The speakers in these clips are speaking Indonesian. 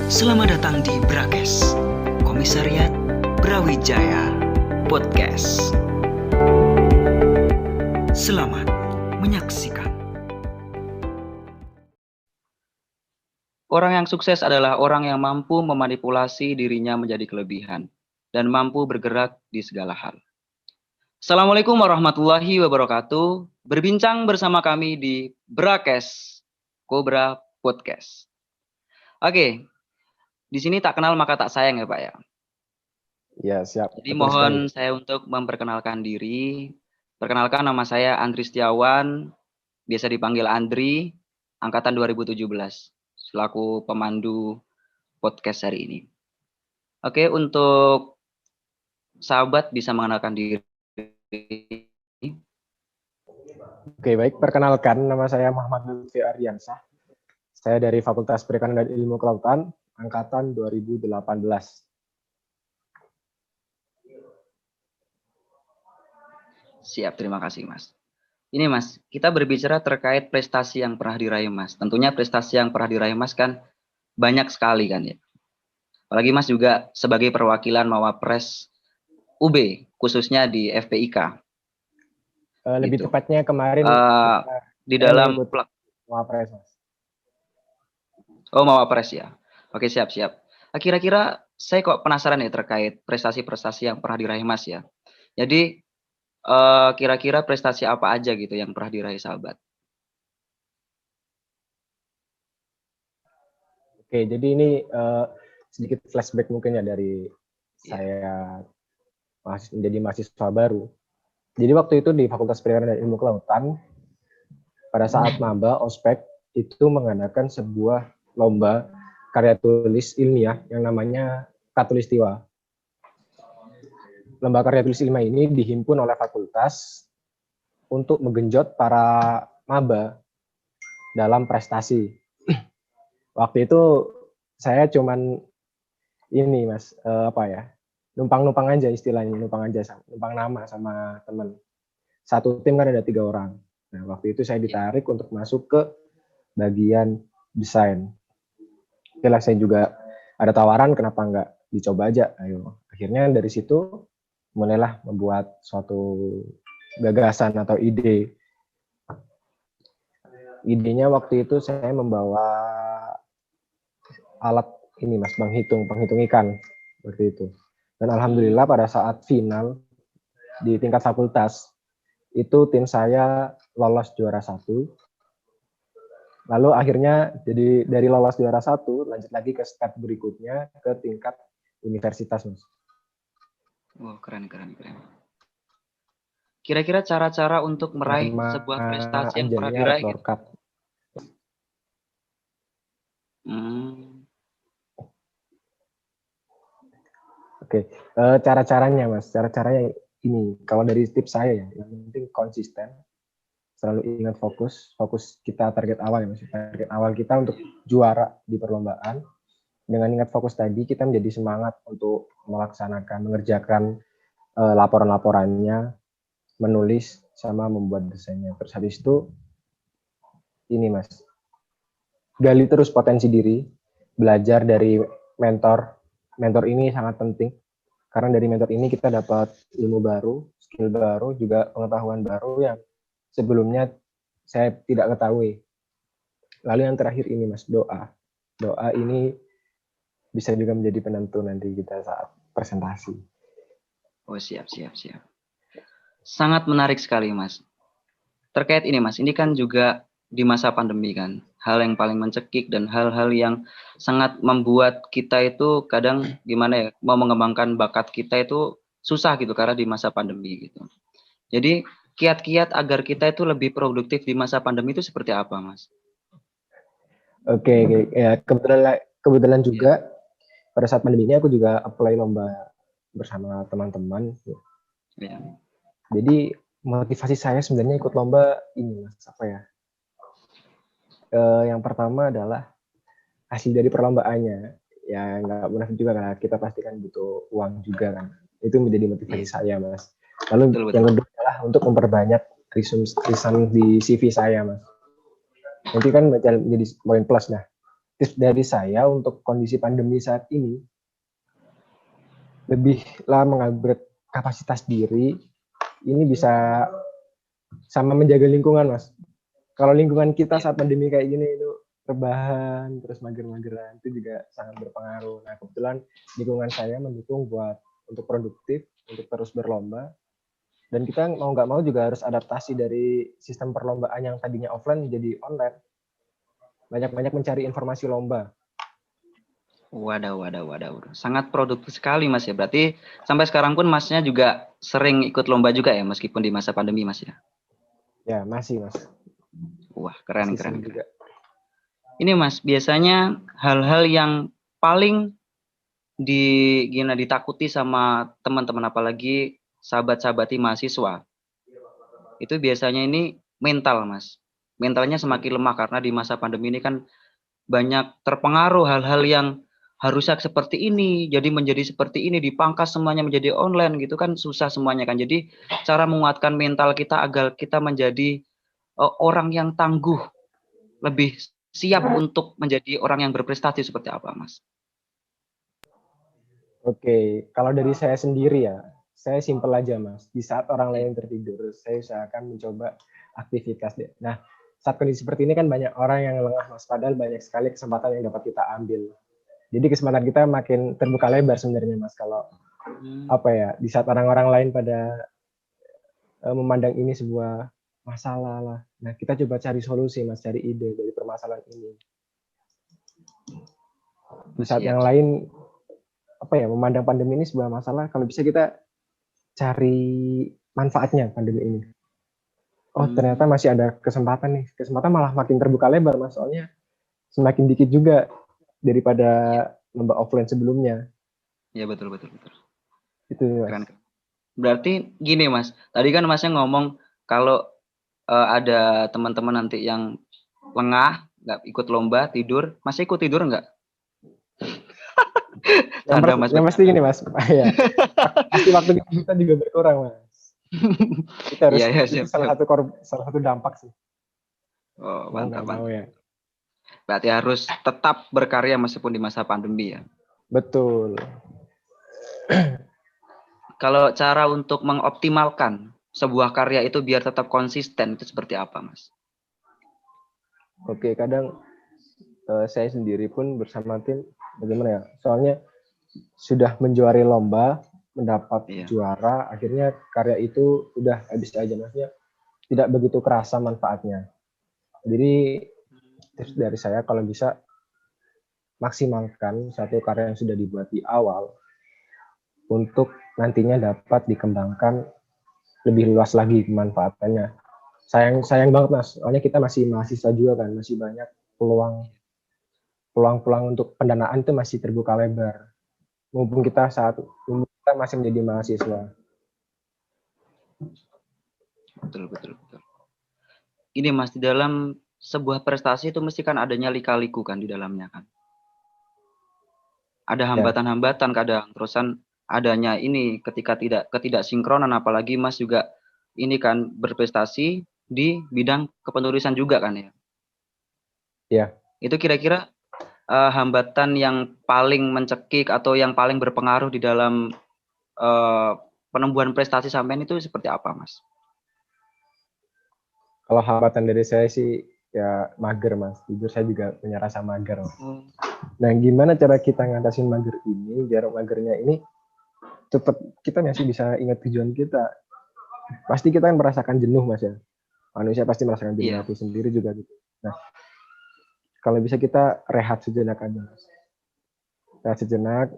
Selamat datang di Brakes, Komisariat Brawijaya Podcast. Selamat menyaksikan. Orang yang sukses adalah orang yang mampu memanipulasi dirinya menjadi kelebihan dan mampu bergerak di segala hal. Assalamualaikum warahmatullahi wabarakatuh. Berbincang bersama kami di Brakes Cobra Podcast. Oke, di sini tak kenal maka tak sayang ya Pak ya. Ya, siap. Jadi Betul mohon sekali. saya untuk memperkenalkan diri. Perkenalkan, nama saya Andri Setiawan, biasa dipanggil Andri, angkatan 2017, selaku pemandu podcast hari ini. Oke, untuk sahabat bisa mengenalkan diri. Oke, baik. Perkenalkan, nama saya Muhammad Lutfi Aryansah. Saya dari Fakultas Perikanan dan Ilmu Kelautan, angkatan 2018. Siap, terima kasih Mas. Ini Mas, kita berbicara terkait prestasi yang pernah diraih Mas. Tentunya prestasi yang pernah diraih Mas kan banyak sekali kan ya. Apalagi Mas juga sebagai perwakilan Mawapres UB, khususnya di FPIK. Lebih Gitu. tepatnya kemarin Di saya dalam mengikut Mawapres, Mas. Oh, Mawapres ya. Oke, siap-siap. Kira-kira saya kok penasaran ya terkait prestasi-prestasi yang pernah diraih Mas ya. Jadi kira-kira prestasi apa aja gitu yang pernah diraih sahabat? Oke, jadi ini sedikit flashback mungkin ya dari saya menjadi mahasiswa baru. Jadi waktu itu di Fakultas Perikanan dan Ilmu Kelautan, pada saat maba ospek itu mengadakan sebuah lomba karya tulis ilmiah yang namanya Katulistiwa. Lomba karya tulis ilmiah ini dihimpun oleh fakultas untuk menggenjot para maba dalam prestasi. Waktu itu saya cuman ini Mas, numpang aja istilahnya, numpang nama sama teman. Satu tim kan ada 3 orang. Nah, waktu itu saya ditarik untuk masuk ke bagian desain. Oke lah, saya juga ada tawaran, kenapa nggak dicoba aja, ayo. Akhirnya dari situ mulailah membuat suatu gagasan atau ide. Idenya waktu itu saya membawa alat ini Mas, penghitung ikan seperti itu. Dan alhamdulillah pada saat final di tingkat fakultas itu tim saya lolos juara 1. Lalu akhirnya jadi dari lolos juara 1 lanjut lagi ke step berikutnya ke tingkat universitas Mas. Wah, keren. Kira-kira cara-cara untuk meraih Nama sebuah prestasi yang pernah ajangnya diraih Red gitu. Cup. Oke, cara-caranya Mas, cara-caranya ini. Kalau dari tips saya ya, yang penting konsisten, selalu ingat fokus kita target awal ya Mas. Target awal kita untuk juara di perlombaan. Dengan ingat fokus tadi, kita menjadi semangat untuk mengerjakan laporan-laporannya, menulis sama membuat desainnya. Terus habis itu ini Mas, gali terus potensi diri, belajar dari mentor. Mentor ini sangat penting karena dari mentor ini kita dapat ilmu baru, skill baru, juga pengetahuan baru yang sebelumnya saya tidak ketahui. Lalu yang terakhir ini Mas, doa. Doa ini bisa juga menjadi penentu nanti kita saat presentasi. Oh, siap. Sangat menarik sekali Mas. Terkait ini Mas, ini kan juga di masa pandemi kan, hal yang paling mencekik dan hal-hal yang sangat membuat kita itu kadang gimana ya, mau mengembangkan bakat kita itu susah gitu karena di masa pandemi gitu. Jadi kiat-kiat agar kita itu lebih produktif di masa pandemi itu seperti apa Mas? Oke. Ya, kebetulan juga pada saat pandemi ini aku juga apply lomba bersama teman-teman. Ya. Jadi motivasi saya sebenarnya ikut lomba ini Mas, yang pertama adalah hasil dari perlombaannya. Ya nggak munafik juga kan, kita pastikan butuh uang juga kan. Itu menjadi motivasi saya Mas. Lalu Betul. yang kedua adalah untuk memperbanyak tulisan di CV saya Mas. Nanti kan menjadi poin plus. Nah, tips dari saya untuk kondisi pandemi saat ini, lebihlah mengupgrade kapasitas diri. Ini bisa sama menjaga lingkungan, Mas. Kalau lingkungan kita saat pandemi kayak gini itu rebahan, terus mager-mageran, itu juga sangat berpengaruh. Nah, kebetulan lingkungan saya mendukung untuk produktif, untuk terus berlomba. Dan kita mau nggak mau juga harus adaptasi dari sistem perlombaan yang tadinya offline menjadi online. Banyak-banyak mencari informasi lomba. Waduh. Sangat produktif sekali Mas ya. Berarti sampai sekarang pun Masnya juga sering ikut lomba juga ya meskipun di masa pandemi Mas ya. Ya, masih, Mas. Wah, keren. Juga. Ini Mas, biasanya hal-hal yang paling ditakuti sama teman-teman apalagi sahabat-sahabati mahasiswa. Itu biasanya ini mental, Mas. Mentalnya semakin lemah karena di masa pandemi ini kan banyak terpengaruh hal-hal yang harusnya seperti ini, jadi menjadi seperti ini, dipangkas semuanya menjadi online gitu kan susah semuanya kan. Jadi cara menguatkan mental kita agar kita menjadi orang yang tangguh, lebih siap untuk menjadi orang yang berprestasi seperti apa, Mas? Oke, kalau dari saya sendiri ya, saya simpel aja Mas. Di saat orang lain tertidur, saya usahakan mencoba aktivitas. Nah, saat kondisi seperti ini kan banyak orang yang lengah Mas, padahal banyak sekali kesempatan yang dapat kita ambil. Jadi kesempatan kita makin terbuka lebar sebenarnya Mas, kalau di saat orang-orang lain pada memandang ini sebuah masalah lah. Nah, kita coba cari solusi Mas, cari ide dari permasalahan ini. Di saat yang lain memandang pandemi ini sebuah masalah, kalau bisa kita cari manfaatnya pandemi ini. Oh, ternyata masih ada kesempatan nih. Kesempatan malah makin terbuka lebar, Mas. Soalnya semakin dikit juga daripada lomba offline sebelumnya. Ya, betul. Itu, Mas. Keren. Berarti gini, Mas. Tadi kan Masnya ngomong kalau ada teman-teman nanti yang lengah, nggak ikut lomba, tidur. Masnya ikut tidur nggak? Yang pasti gini Mas, ya. Pasti waktu kita juga berkurang Mas. Kita harus itu salah satu dampak sih. Oh, mantap. Ya. Berarti harus tetap berkarya meskipun di masa pandemi ya. Betul. Kalau cara untuk mengoptimalkan sebuah karya itu biar tetap konsisten itu seperti apa, Mas? Oke, kadang saya sendiri pun bersama tim bagaimana ya? Soalnya sudah menjuari lomba, mendapat juara, akhirnya karya itu udah habis aja, maksudnya tidak begitu kerasa manfaatnya. Jadi tips dari saya kalau bisa maksimalkan satu karya yang sudah dibuat di awal untuk nantinya dapat dikembangkan lebih luas lagi pemanfaatannya. Sayang banget Mas, soalnya kita masih mahasiswa juga kan, masih banyak peluang untuk pendanaan itu masih terbuka lebar. Mumpung kita masih menjadi mahasiswa. Betul. Ini Mas, di dalam sebuah prestasi itu mesti kan adanya lika-liku kan di dalamnya kan. Ada hambatan-hambatan kadang, terusan adanya ini ketika ketidaksinkronan, apalagi Mas juga ini kan berprestasi di bidang kepenulisan juga kan ya. Ya. Itu kira-kira hambatan yang paling mencekik atau yang paling berpengaruh di dalam penumbuhan prestasi sampean itu seperti apa, Mas? Kalau hambatan dari saya sih ya mager, Mas. Jujur saya juga punya rasa mager. Nah, gimana cara kita ngatasin mager ini, biar magernya ini cepat kita masih bisa ingat tujuan kita. Pasti kita kan merasakan jenuh, Mas ya. Manusia pasti merasakan jenuh, aku sendiri juga gitu. Nah, kalau bisa kita rehat sejenak aja, Mas. Rehat sejenak.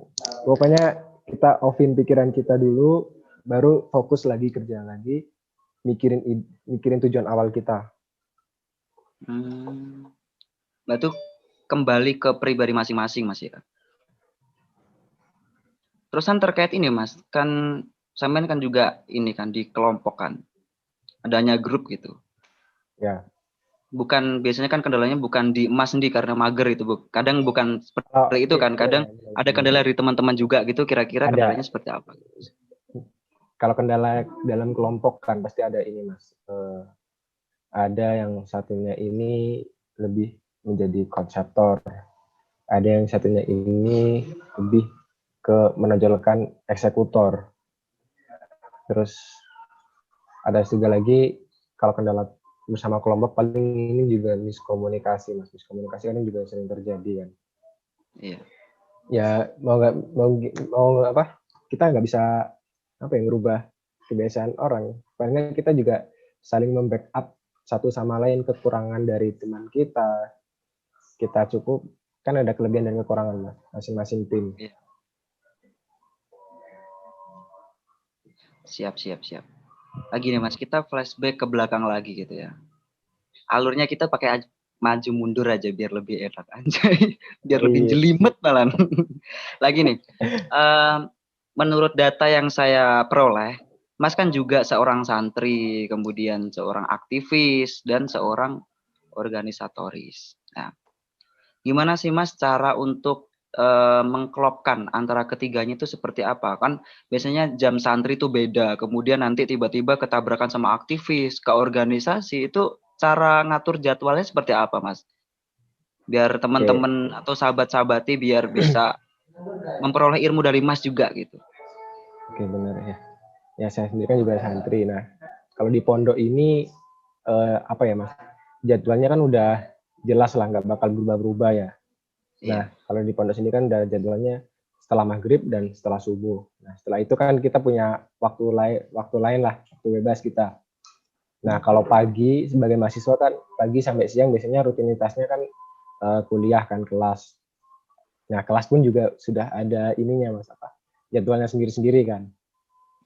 Pokoknya kita offin pikiran kita dulu, baru fokus lagi kerja lagi, mikirin tujuan awal kita. Nah, itu kembali ke pribadi masing-masing, Mas ya. Terusan terkait ini, Mas, kan sampean kan juga ini kan dikelompokkan. Adanya grup gitu. Ya. Bukan, biasanya kan kendalanya bukan di Mas sendiri karena mager itu, Bu. Kadang bukan seperti itu kan. Kadang ada kendala dari teman-teman juga gitu, kira-kira kendalanya seperti apa? Kalau kendala dalam kelompok kan pasti ada ini, Mas. Ada yang satunya ini lebih menjadi konseptor, Ada yang satunya ini lebih ke menonjolkan eksekutor. Terus ada juga lagi kalau kendala bersama kelompok paling ini juga miskomunikasi, Mas. Miskomunikasi kan juga sering terjadi kan. Iya. Ya mau apa? Kita nggak bisa apa ya merubah kebiasaan orang. Paling kita juga saling membackup satu sama lain kekurangan dari teman kita. Kita cukup kan ada kelebihan dan kekurangan Mas, masing-masing tim. Iya. Siap. Lagi nih Mas, kita flashback ke belakang lagi gitu ya. Alurnya kita pakai maju mundur aja biar lebih enak anjay. Biar lebih jelimet malah. Lagi nih. Menurut data yang saya peroleh, Mas kan juga seorang santri, kemudian seorang aktivis dan seorang organisatoris. Nah, gimana sih Mas cara untuk mengklopkan antara ketiganya itu seperti apa? Kan biasanya jam santri itu beda, kemudian nanti tiba-tiba ketabrakan sama aktivis, ke organisasi, itu cara ngatur jadwalnya seperti apa Mas? Biar teman-teman atau sahabat-sahabati biar bisa memperoleh ilmu dari Mas juga gitu. Oke, benar ya. Ya saya sendiri kan juga santri. Nah, kalau di pondok ini apa ya Mas? Jadwalnya kan udah jelas lah, nggak bakal berubah-berubah ya. Nah, kalau di pondok sini kan udah jadwalnya setelah maghrib dan setelah subuh. Nah, setelah itu kan kita punya waktu lain lah, waktu bebas kita. Nah, kalau pagi sebagai mahasiswa kan pagi sampai siang biasanya rutinitasnya kan kuliah kan, kelas. Nah, kelas pun juga sudah ada ininya Mas, apa? Jadwalnya sendiri-sendiri kan.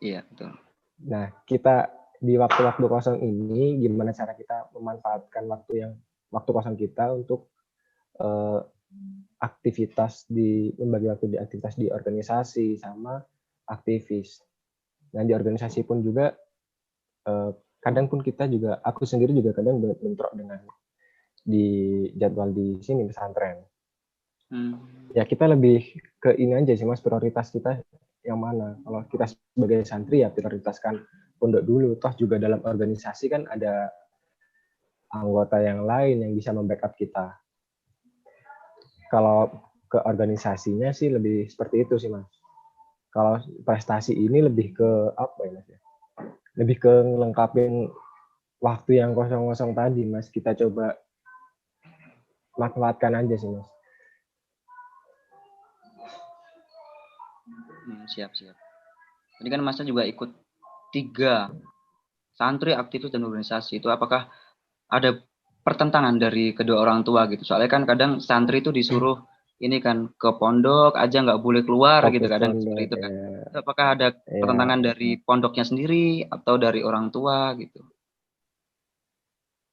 Iya, betul. Nah, kita di waktu-waktu kosong ini gimana cara kita memanfaatkan waktu kosong kita untuk membagi waktu di aktivitas di organisasi sama aktivis. Nah, di organisasi pun juga kadang pun aku sendiri juga kadang bentrok dengan di jadwal di sini pesantren. Ya kita lebih ke ini aja sih Mas, prioritas kita yang mana. Kalau kita sebagai santri ya prioritaskan pondok dulu. Toh juga dalam organisasi kan ada anggota yang lain yang bisa membackup kita. Kalau ke organisasinya sih lebih seperti itu sih Mas. Kalau prestasi ini lebih ke apa ya Mas ya? Lebih ke ngelengkapin waktu yang kosong-kosong tadi Mas. Kita coba manfaatkan aja sih Mas. Siap. Ini kan Masnya juga ikut 3 santri, aktivis, dan organisasi. Itu apakah ada pertentangan dari kedua orang tua gitu? Soalnya kan kadang santri itu disuruh ini kan ke pondok aja nggak boleh keluar gitu kadang seperti itu kan. Itu apakah ada pertentangan dari pondoknya sendiri atau dari orang tua gitu?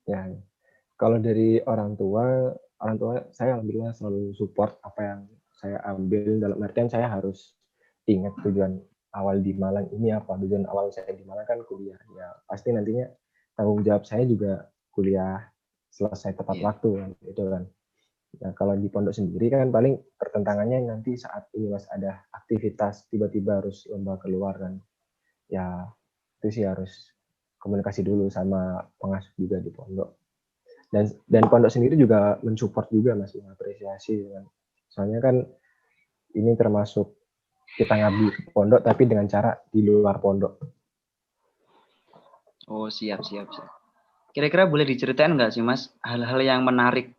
Ya, kalau dari orang tua saya alhamdulillah selalu support apa yang saya ambil, dalam artian saya harus ingat tujuan awal di Malang ini apa. Tujuan awal saya di Malang kan kuliah. Ya pasti nantinya tanggung jawab saya juga kuliah selesai tepat waktu kan, itu kan. Nah, kalau di pondok sendiri kan paling pertentangannya nanti saat ini Mas ada aktivitas tiba-tiba harus lomba keluar kan. Ya itu sih harus komunikasi dulu sama pengasuh juga di pondok. Dan pondok sendiri juga mensupport juga Mas, mengapresiasi kan. Soalnya kan ini termasuk kita ngabdi ke pondok tapi dengan cara di luar pondok. Oh, siap. Kira-kira boleh diceritain nggak sih Mas hal-hal yang menarik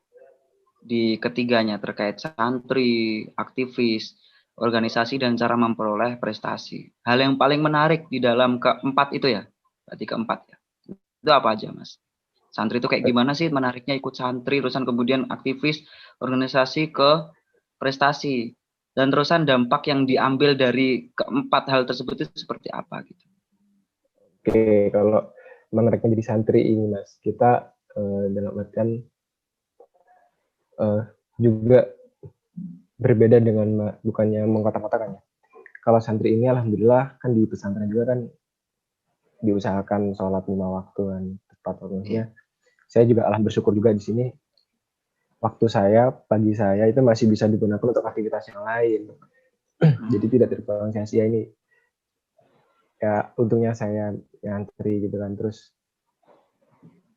di ketiganya terkait santri, aktivis, organisasi, dan cara memperoleh prestasi? Hal yang paling menarik di dalam keempat itu ya? Berarti keempat ya? Itu apa aja Mas? Santri itu kayak gimana sih menariknya ikut santri, terusan kemudian aktivis, organisasi ke prestasi. Dan terusan dampak yang diambil dari keempat hal tersebut itu seperti apa gitu? Oke, kalau menariknya jadi santri ini Mas, kita dalam artian juga berbeda dengan bukannya mengkotak-kotakan ya. Kalau santri ini alhamdulillah kan di pesantren juga kan diusahakan sholat 5 waktu kan tepat waktunya. Saya juga bersyukur juga di sini waktu saya, pagi saya itu masih bisa digunakan untuk aktivitas yang lain. Jadi tidak terbuang sia-sia ini. Ya untungnya saya nyantri gitu kan. Terus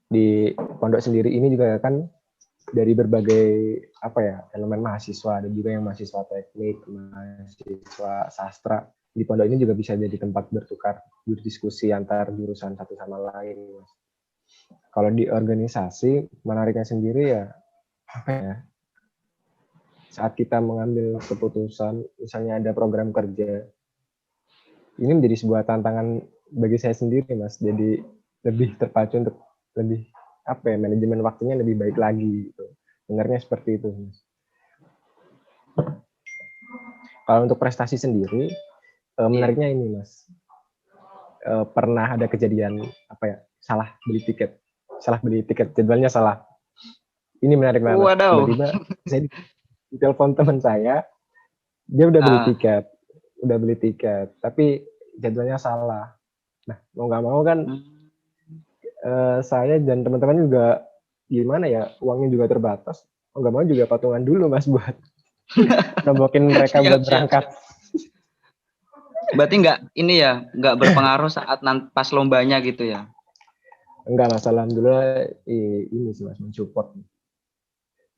di pondok sendiri ini juga kan dari berbagai elemen mahasiswa, ada juga yang mahasiswa teknik, mahasiswa sastra. Di pondok ini juga bisa jadi tempat bertukar berdiskusi antar jurusan satu sama lain, Mas. Kalau di organisasi, menariknya sendiri ya saat kita mengambil keputusan, misalnya ada program kerja, ini menjadi sebuah tantangan bagi saya sendiri, Mas. Jadi lebih terpacu untuk lebih manajemen waktunya lebih baik lagi gitu. Sebenarnya seperti itu, Mas. Kalau untuk prestasi sendiri, menariknya ini, Mas. Pernah ada kejadian salah beli tiket, jadwalnya salah. Ini menarik banget. Waduh. Tiba-tiba saya ditelepon teman saya, dia udah beli tiket, tapi jadwalnya salah. Nah, mau nggak mau kan saya dan teman-teman juga gimana ya, uangnya juga terbatas. Mau nggak mau juga patungan dulu, Mas, buat nombokin mereka buat berangkat. Berarti nggak berpengaruh saat pas lombanya gitu ya? Enggak, Mas, alhamdulillah ini sih, Mas, mensupport.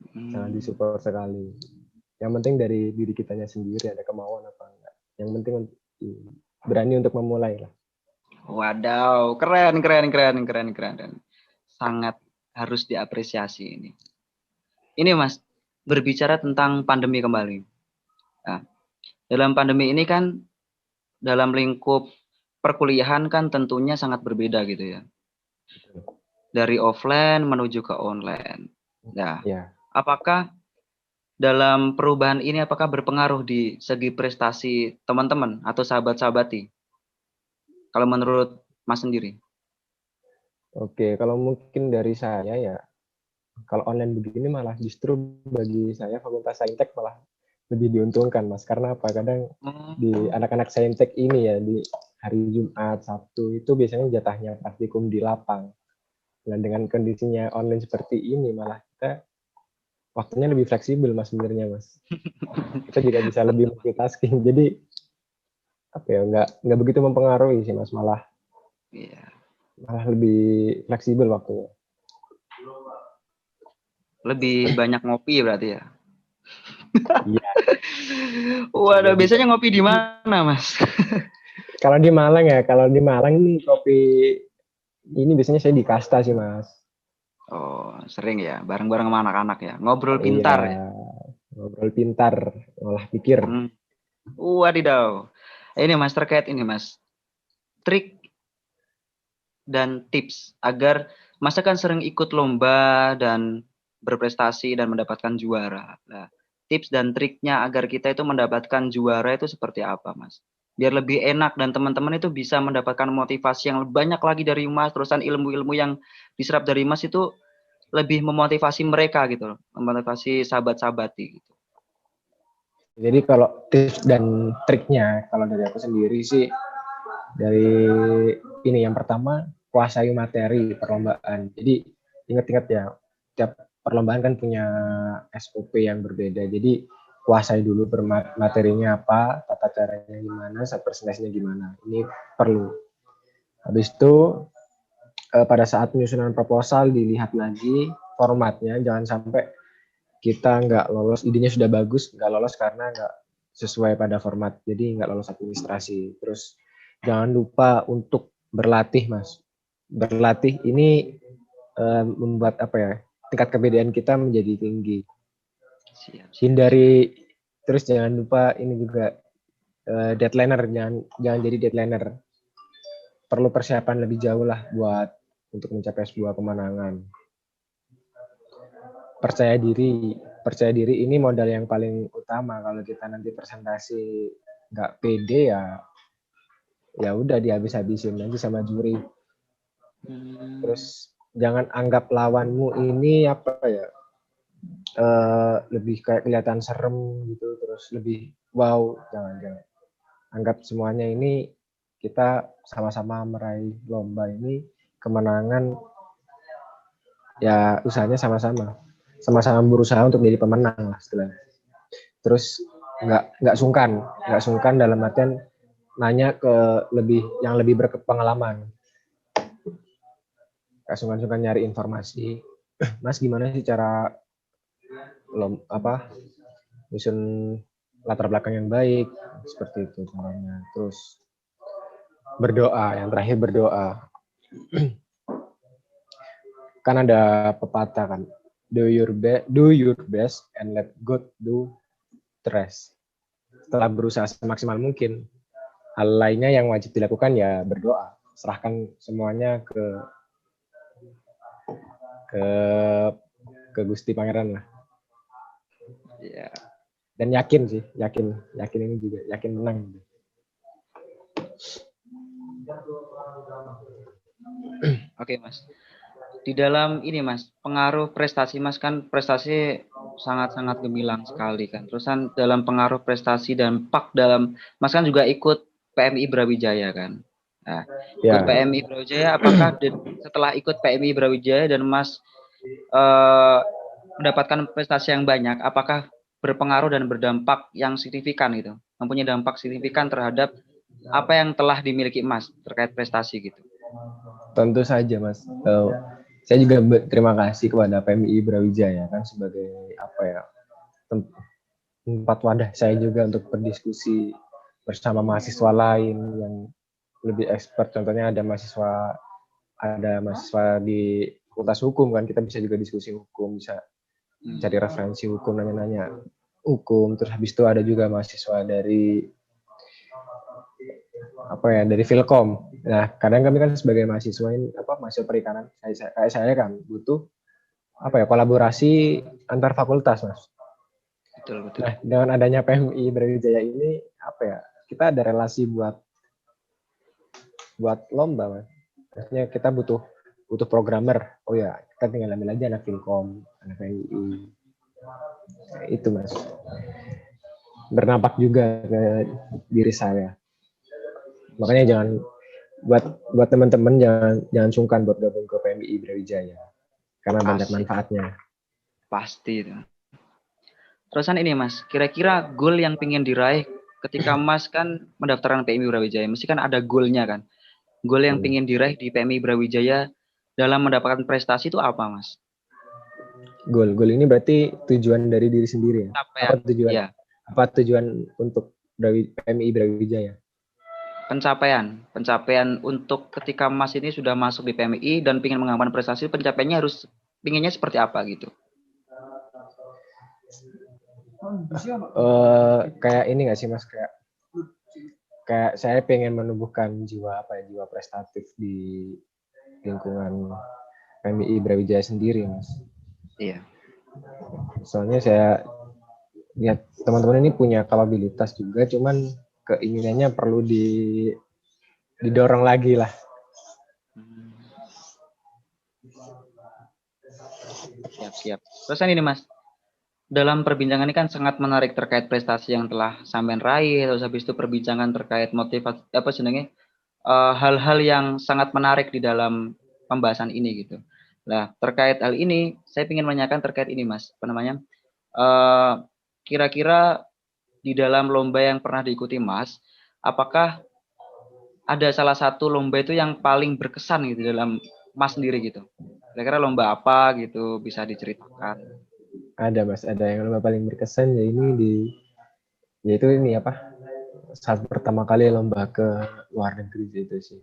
Sangat disupport sekali. Yang penting dari diri kitanya sendiri, ada kemauan apa enggak. Yang penting berani untuk memulai lah. Wadaw, keren. Sangat harus diapresiasi ini. Ini, Mas, berbicara tentang pandemi kembali. Nah, dalam pandemi ini kan, dalam lingkup perkuliahan kan tentunya sangat berbeda gitu ya. Dari offline menuju ke online. Nah, apakah dalam perubahan ini apakah berpengaruh di segi prestasi teman-teman atau sahabat-sahabati? Kalau menurut Mas sendiri? Oke, kalau mungkin dari saya ya, kalau online begini malah justru bagi saya Fakultas Saintek malah lebih diuntungkan, Mas. Karena apa? Kadang di anak-anak Saintek ini ya, di hari Jumat, Sabtu itu biasanya jatahnya praktikum di lapang. Nah, dengan kondisinya online seperti ini malah kita waktunya lebih fleksibel, Mas, sebenarnya, Mas. Kita juga bisa lebih multitasking. Jadi nggak begitu mempengaruhi sih, Mas, malah lebih fleksibel waktunya. Lebih banyak ngopi berarti ya? Iya. Waduh, biasanya ngopi di mana, Mas? Kalau di Malang nih kopi ini biasanya saya di Kasta sih, Mas. Oh, sering ya, bareng-bareng sama anak-anak ya. Ngobrol pintar ya. Ngobrol pintar, olah pikir. Wadidaw. Ini, Mas, terkait ini, Mas. Trik dan tips agar Mas kan sering ikut lomba dan berprestasi dan mendapatkan juara. Nah, tips dan triknya agar kita itu mendapatkan juara itu seperti apa, Mas? Biar lebih enak dan teman-teman itu bisa mendapatkan motivasi yang banyak lagi dari Mas, terusan ilmu-ilmu yang diserap dari Mas itu lebih memotivasi mereka gitu loh, memotivasi sahabat-sahabati gitu. Jadi kalau tips dan triknya, kalau dari aku sendiri sih, dari ini yang pertama, kuasai materi perlombaan. Jadi ingat-ingat ya, tiap perlombaan kan punya SOP yang berbeda. Jadi kuasai dulu materinya apa, tata caranya gimana, presentasinya gimana. Ini perlu. Habis itu pada saat penyusunan proposal dilihat lagi formatnya, jangan sampai kita nggak lolos, idenya sudah bagus, nggak lolos karena nggak sesuai pada format, jadi nggak lolos administrasi. Terus jangan lupa untuk berlatih, Mas. Berlatih ini membuat tingkat kepedean kita menjadi tinggi. Hindari, terus jangan lupa ini juga deadlineer, jangan jadi deadlineer. Perlu persiapan lebih jauh lah untuk mencapai sebuah kemenangan. Percaya diri ini modal yang paling utama. Kalau kita nanti presentasi nggak pede ya udah dihabis-habisin nanti sama juri. Terus jangan anggap lawanmu ini lebih kayak kelihatan serem gitu, terus lebih wow, jangan. Anggap semuanya ini kita sama-sama meraih lomba ini kemenangan, ya usahanya sama-sama berusaha untuk jadi pemenang lah istilahnya. Terus nggak sungkan dalam artian nanya ke yang lebih berpengalaman. Nggak sungkan nyari informasi. Mas, gimana sih cara nyusun latar belakang yang baik seperti itu caranya. Terus berdoa, yang terakhir berdoa. Kan ada pepatah kan, do your best and let God do the rest. Setelah berusaha semaksimal mungkin, hal lainnya yang wajib dilakukan ya berdoa. Serahkan semuanya ke Gusti Pangeran lah. Iya. Dan yakin ini juga, yakin menang. Oke, Mas. Di dalam ini, Mas, pengaruh prestasi, Mas, kan prestasi sangat-sangat gemilang sekali kan. Terusan dalam pengaruh prestasi dan dampak dalam, Mas kan juga ikut PMI Brawijaya kan. Nah, ikut Ya, PMI Brawijaya, apakah setelah ikut PMI Brawijaya dan Mas mendapatkan prestasi yang banyak, apakah berpengaruh dan berdampak yang signifikan gitu, mempunyai dampak signifikan terhadap apa yang telah dimiliki Mas terkait prestasi gitu? tentu saja, Mas. Saya juga berterima kasih kepada PMI Brawijaya kan sebagai tempat wadah saya juga untuk berdiskusi bersama mahasiswa lain yang lebih expert. Contohnya ada mahasiswa di Fakultas Hukum kan, kita bisa juga diskusi hukum, bisa cari referensi hukum, nanya-nanya hukum. Terus habis itu ada juga mahasiswa dari dari Filkom. Nah, kadang kami kan sebagai mahasiswa mahasiswa perikanan, saya kan butuh kolaborasi antar fakultas, Mas. Betul. Nah, dengan adanya PMI Brawijaya ini kita ada relasi buat lomba, Mas. Maksudnya kita butuh programmer. Oh ya, kita tinggal ambil aja anak Filkom, anak PMI. Itu, Mas. Berdampak juga ke diri saya. Makanya jangan buat teman-teman jangan sungkan buat gabung ke PMI Brawijaya karena banyak manfaatnya. Pasti itu. Terusan ini, Mas, kira-kira goal yang ingin diraih ketika Mas kan mendaftarkan PMI Brawijaya, mesti kan ada goalnya kan? Goal yang ingin diraih di PMI Brawijaya dalam mendapatkan prestasi itu apa, Mas? Goal ini berarti tujuan dari diri sendiri ya? Apa tujuan? Ya. Apa tujuan untuk PMI Brawijaya? Pencapaian untuk ketika Mas ini sudah masuk di PMI dan ingin mengamankan prestasi, pencapaiannya pinginnya seperti apa gitu? Kayak ini nggak sih, Mas, kayak saya pengen menumbuhkan jiwa prestatif di lingkungan PMI Brawijaya sendiri, Mas. Iya. Soalnya saya lihat teman-teman ini punya kapabilitas juga, cuman keinginannya perlu didorong lagi lah. Siap. Terus ini, Mas, dalam perbincangan ini kan sangat menarik terkait prestasi yang telah sampean raih, terus habis itu perbincangan terkait motivasi hal-hal yang sangat menarik di dalam pembahasan ini gitu. Nah, terkait hal ini saya ingin menanyakan terkait ini, Mas, kira-kira di dalam lomba yang pernah diikuti Mas, apakah ada salah satu lomba itu yang paling berkesan gitu dalam Mas sendiri gitu? Kira-kira lomba apa gitu bisa diceritakan? Ada, Mas, ada yang lomba paling berkesan yaitu ini saat pertama kali lomba ke luar negeri itu sih.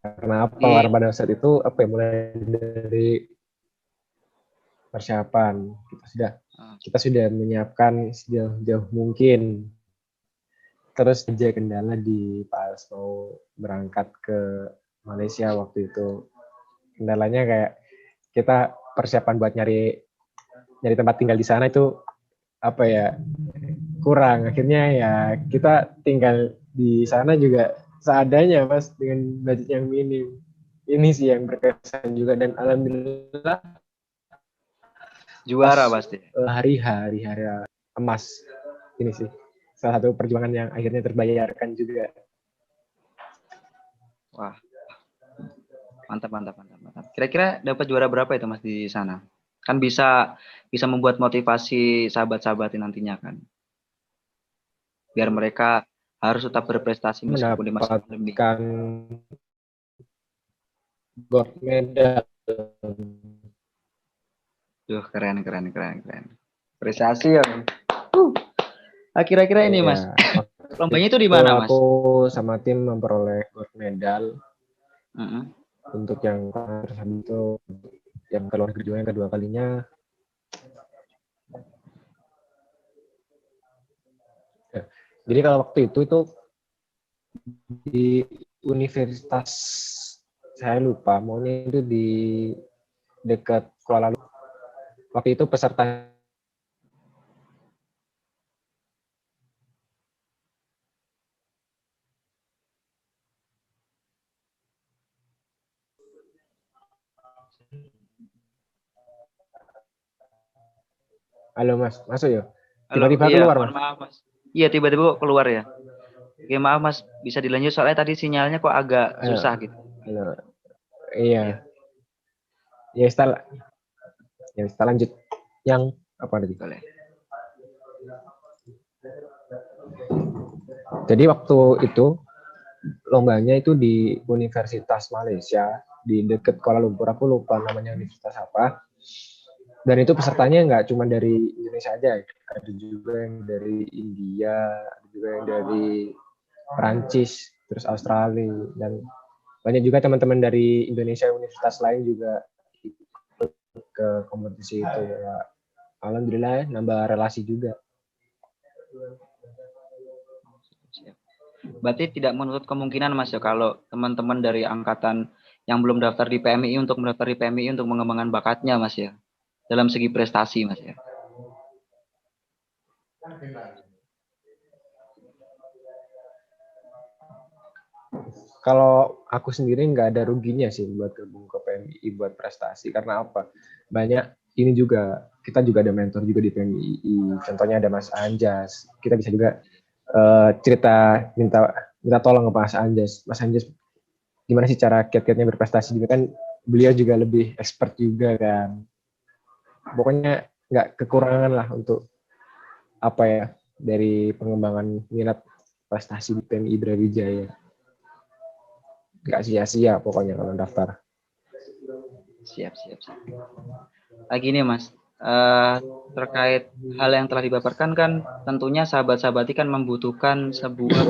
Karena pada saat itu mulai dari persiapan kita sudah menyiapkan sejauh mungkin. Terus aja kendala di pas mau berangkat ke Malaysia waktu itu, kendalanya kayak kita persiapan buat nyari tempat tinggal di sana itu kurang. Akhirnya ya kita tinggal di sana juga seadanya, Mas, dengan budget yang minim. Ini sih yang berkesan juga, dan alhamdulillah juara pasti. Hari emas ini sih salah satu perjuangan yang akhirnya terbayarkan juga. Wah, mantap. Kira-kira dapat juara berapa itu, Mas, di sana? Kan bisa membuat motivasi sahabat-sahabat nantinya kan, biar mereka harus tetap berprestasi meskipun di masa pandemi. Mendapatkan gold medal Duh, keren. Apresiasi ya. Kira-kira ini Mas, Ya, lombanya itu di itu mana Mas? aku sama tim memperoleh gold medal Mm-mm. untuk yang terus habis itu yang keluar kedua yang kedua kalinya. Ya. Jadi kalau waktu itu di universitas, saya lupa maunya itu di dekat Kuala Lumpur. Waktu itu peserta, halo Mas, masuk ya? Halo, Tiba-tiba iya, keluar mohon Mas. maaf Mas. Iya, tiba-tiba kok keluar ya. Oke, maaf Mas, bisa dilanjut soalnya tadi sinyalnya kok agak Halo, susah gitu. halo. Iya, Iya, ya setelah lanjut yang apa tadi? boleh. Jadi waktu itu lombanya itu di Universitas Malaysia di dekat Kuala Lumpur. Aku lupa namanya universitas apa. Dan itu pesertanya nggak cuma dari Indonesia aja, ada juga yang dari India, ada juga yang dari Perancis, terus Australia, dan banyak juga teman-teman dari Indonesia universitas lain juga ikut ke kompetisi itu. Ya, alhamdulillah ya, nambah relasi juga. Siap. Berarti tidak menutup kemungkinan Mas ya kalau teman-teman dari angkatan yang belum daftar di PMI untuk mendaftar di PMI untuk mengembangkan bakatnya Mas ya. Dalam segi prestasi Mas ya. Kalau aku sendiri nggak ada ruginya sih buat gabung ke PMI buat prestasi, karena apa? Banyak ini juga, kita juga ada mentor juga di PMI. Contohnya ada Mas Anjas. Kita bisa juga cerita, minta tolong ke Mas Anjas. Mas Anjas, gimana sih cara kiat-kiatnya berprestasi juga kan? Beliau juga lebih expert juga kan. Pokoknya nggak kekurangan lah untuk apa ya, dari pengembangan minat prestasi di PMI Brawijaya. Nggak sia-sia pokoknya kalau daftar. Siap. Lagi nih Mas, terkait hal yang telah dipaparkan kan tentunya sahabat-sahabati kan membutuhkan sebuah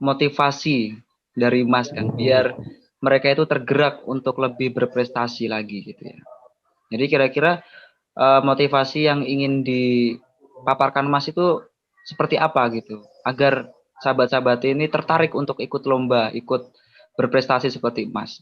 motivasi dari Mas kan, biar mereka itu tergerak untuk lebih berprestasi lagi gitu ya. Jadi kira-kira motivasi yang ingin dipaparkan Mas itu seperti apa gitu, agar sahabat-sahabat ini tertarik untuk ikut lomba, ikut berprestasi seperti Mas.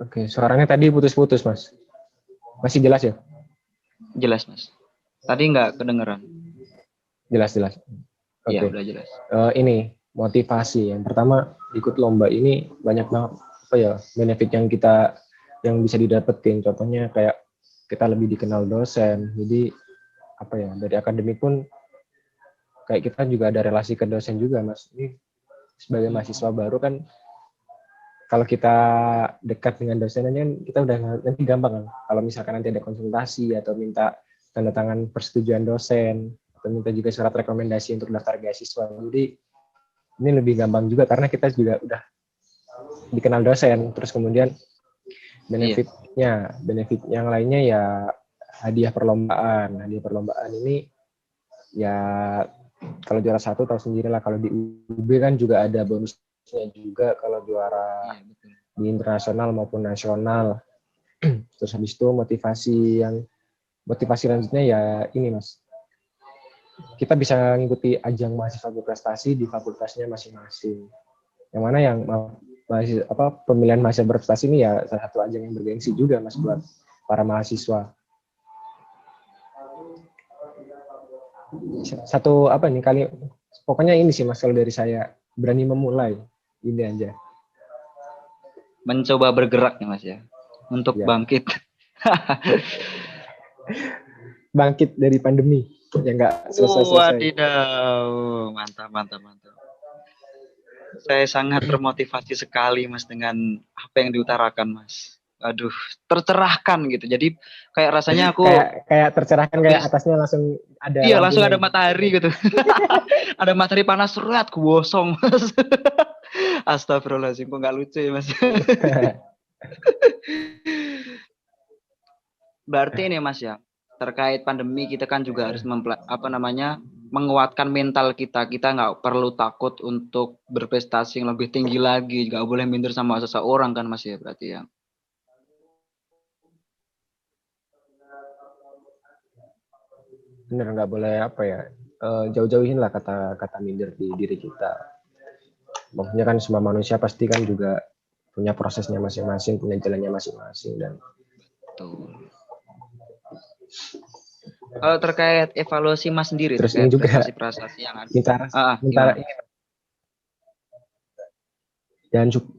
Oke, suaranya tadi putus-putus, Mas. Masih jelas ya? Jelas Mas. Tadi nggak kedengeran. Jelas. Iya, Oke. udah jelas. Ini motivasi. Yang pertama, ikut lomba ini banyak banget apa ya, benefit yang bisa didapetin. Contohnya kayak kita lebih dikenal dosen. Jadi apa ya, dari akademik pun kayak kita juga ada relasi ke dosen juga, Mas. Ini sebagai mahasiswa baru kan, kalau kita dekat dengan dosen aja kita udah nanti gampang kan. Kalau misalkan nanti ada konsultasi atau minta tanda tangan persetujuan dosen atau minta juga surat rekomendasi untuk daftar beasiswa. Jadi ini lebih gampang juga karena kita juga udah dikenal dosen. Terus kemudian benefit yang lainnya ya hadiah perlombaan. Hadiah perlombaan ini ya kalau juara 1 tahu sendiri lah, kalau di UB kan juga ada bonusnya juga kalau juara di internasional maupun nasional. Terus habis itu motivasi selanjutnya ya ini Mas, kita bisa mengikuti ajang mahasiswa berprestasi di fakultasnya masing-masing. Yang mana yang pemilihan mahasiswa berprestasi ini ya salah satu ajang yang bergengsi juga Mas buat para mahasiswa. Satu apa nih kali, pokoknya ini sih Mas kalau dari saya, berani memulai, ini aja. Mencoba bergerak ya Mas ya, untuk bangkit. Bangkit dari pandemi yang nggak selesai-selesai. Wadidaw, mantap. Saya sangat termotivasi sekali Mas dengan apa yang diutarakan Mas. aduh, tercerahkan gitu. Jadi kayak rasanya aku Kayak tercerahkan, kayak habis, atasnya langsung ada iya langsung lampunya ada gitu. matahari gitu. Ada matahari panas serat, gosong Mas. Astagfirullahaladzim, kok nggak lucu ya Mas. Berarti ini Mas ya, terkait pandemi kita kan juga harus menguatkan mental kita. Kita nggak perlu takut untuk berprestasi yang lebih tinggi lagi. Nggak boleh minder sama seseorang kan Mas ya, berarti ya. Bener, nggak boleh apa ya, jauh-jauhin lah kata minder di diri kita. Maksudnya kan semua manusia pasti kan juga punya prosesnya masing-masing, punya jalannya masing-masing. Dan Tuh. Kalau terkait evaluasi Mas sendiri terus ini terkait juga prestasi-prestasi yang ada. minta Gimana? ini,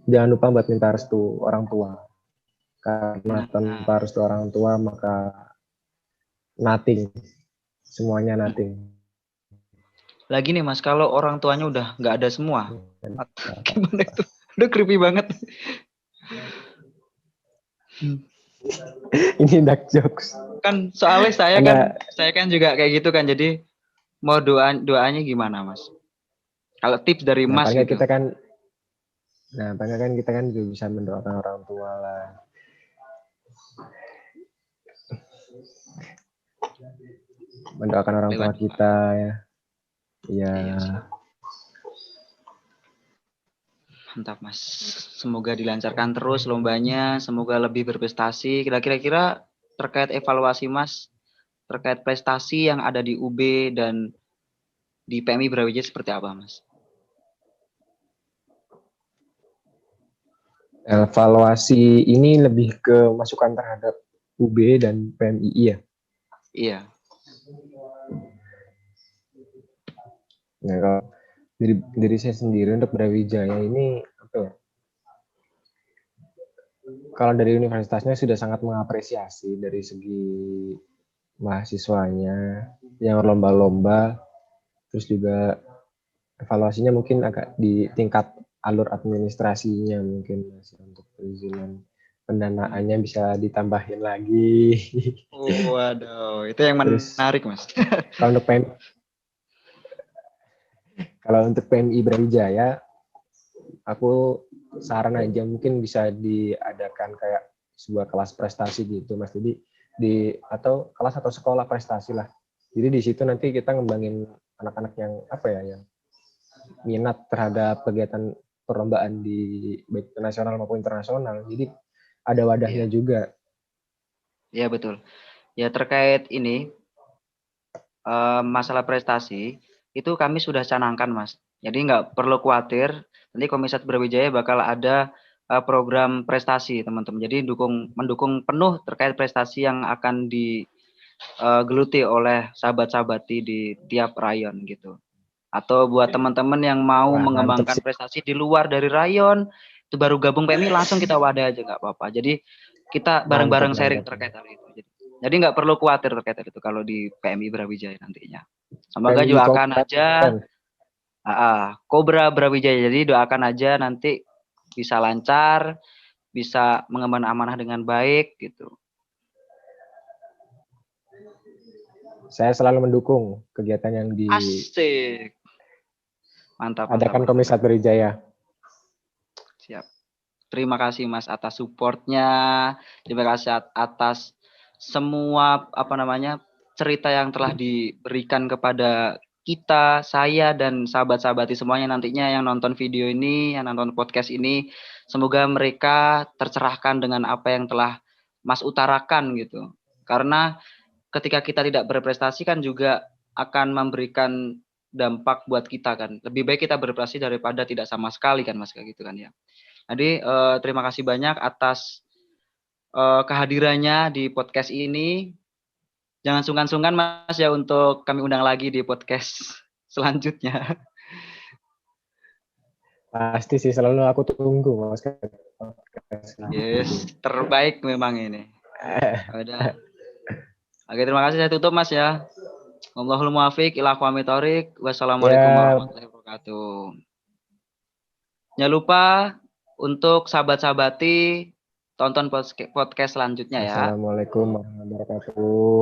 jangan lupa buat minta restu orang tua, karena Nah, tanpa restu orang tua maka nothing, semuanya nothing. lagi nih Mas, kalau orang tuanya udah nggak ada semua, gimana itu? Udah creepy banget. Ini dark jokes. Kan soalnya Enggak, saya kan juga kayak gitu kan. Jadi mau doanya gimana Mas? Kalau tips dari nah Mas paling gitu. kita kan, kita kan juga bisa mendoakan orang tua lah. Mendoakan orang tua Lewat doa. kita ya. Ya, Iya sih. Mantap Mas. Semoga dilancarkan terus lombanya, semoga lebih berprestasi. Kira-kira terkait evaluasi Mas, terkait prestasi yang ada di UB dan di PMI Brawijaya seperti apa Mas? evaluasi ini lebih ke masukan terhadap UB dan PMII ya. Iya. Nah, kalau diri saya sendiri untuk Brawijaya ini apa ya? Kalau dari universitasnya sudah sangat mengapresiasi dari segi mahasiswanya yang lomba-lomba, terus juga evaluasinya mungkin agak di tingkat alur administrasinya mungkin masih untuk perizinan pendanaannya bisa ditambahin lagi. Waduh, itu yang Terus menarik Mas. kalau untuk PM, kalau untuk PMI Brawijaya, aku saran aja mungkin bisa diadakan kayak sebuah kelas prestasi gitu Mas. Jadi atau kelas atau sekolah prestasi lah. Jadi di situ nanti kita ngembangin anak-anak yang apa ya, yang minat terhadap kegiatan perlombaan di baik nasional maupun internasional. Jadi ada wadahnya Iya, juga. iya betul. Ya terkait ini masalah prestasi itu kami sudah canangkan Mas. Jadi nggak perlu khawatir. Nanti Komisat Brawijaya bakal ada program prestasi teman-teman. Jadi mendukung penuh terkait prestasi yang akan digeluti oleh sahabat-sahabati di tiap rayon gitu. Atau buat teman-teman yang mau Wah, mantep mengembangkan sih. prestasi di luar dari rayon, itu baru gabung PMI langsung kita wadah aja nggak apa-apa. Jadi kita Mantep, bareng-bareng sharing mantep. terkait hal itu. Jadi nggak perlu khawatir terkait hal itu kalau di PMI Brawijaya nantinya. Semoga PMI doakan aja Kabupaten. Kobra Brawijaya. Jadi doakan aja nanti bisa lancar, bisa mengemban amanah dengan baik gitu. Saya selalu mendukung kegiatan yang Asik. Mantap, mantap, diadakan mantap. Komisat Brawijaya. Siap. Terima kasih Mas atas supportnya. Terima kasih atas semua cerita yang telah diberikan kepada kita, saya dan sahabat-sahabati semuanya nantinya yang nonton video ini, yang nonton podcast ini. Semoga mereka tercerahkan dengan apa yang telah Mas utarakan gitu. Karena ketika kita tidak berprestasi kan juga akan memberikan dampak buat kita kan. Lebih baik kita berprestasi daripada tidak sama sekali kan Mas kayak gitu kan ya. Jadi terima kasih banyak atas kehadirannya di podcast ini. Jangan sungkan-sungkan Mas ya untuk kami undang lagi di podcast selanjutnya. Pasti sih, selalu aku tunggu Mas. Yes, terbaik memang ini. Udah. Oke, terima kasih saya tutup Mas ya. Wallahul muwaffiq ila aqwamit thoriq. Wassalamualaikum Ya, warahmatullahi wabarakatuh. Jangan lupa untuk sahabat-sahabati tonton podcast selanjutnya ya. Assalamualaikum warahmatullahi wabarakatuh.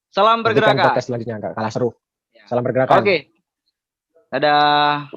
Salam Nantikan pergerakan. podcast selanjutnya, nggak kalah seru. Ya. Salam pergerakan. Oke. Dadah.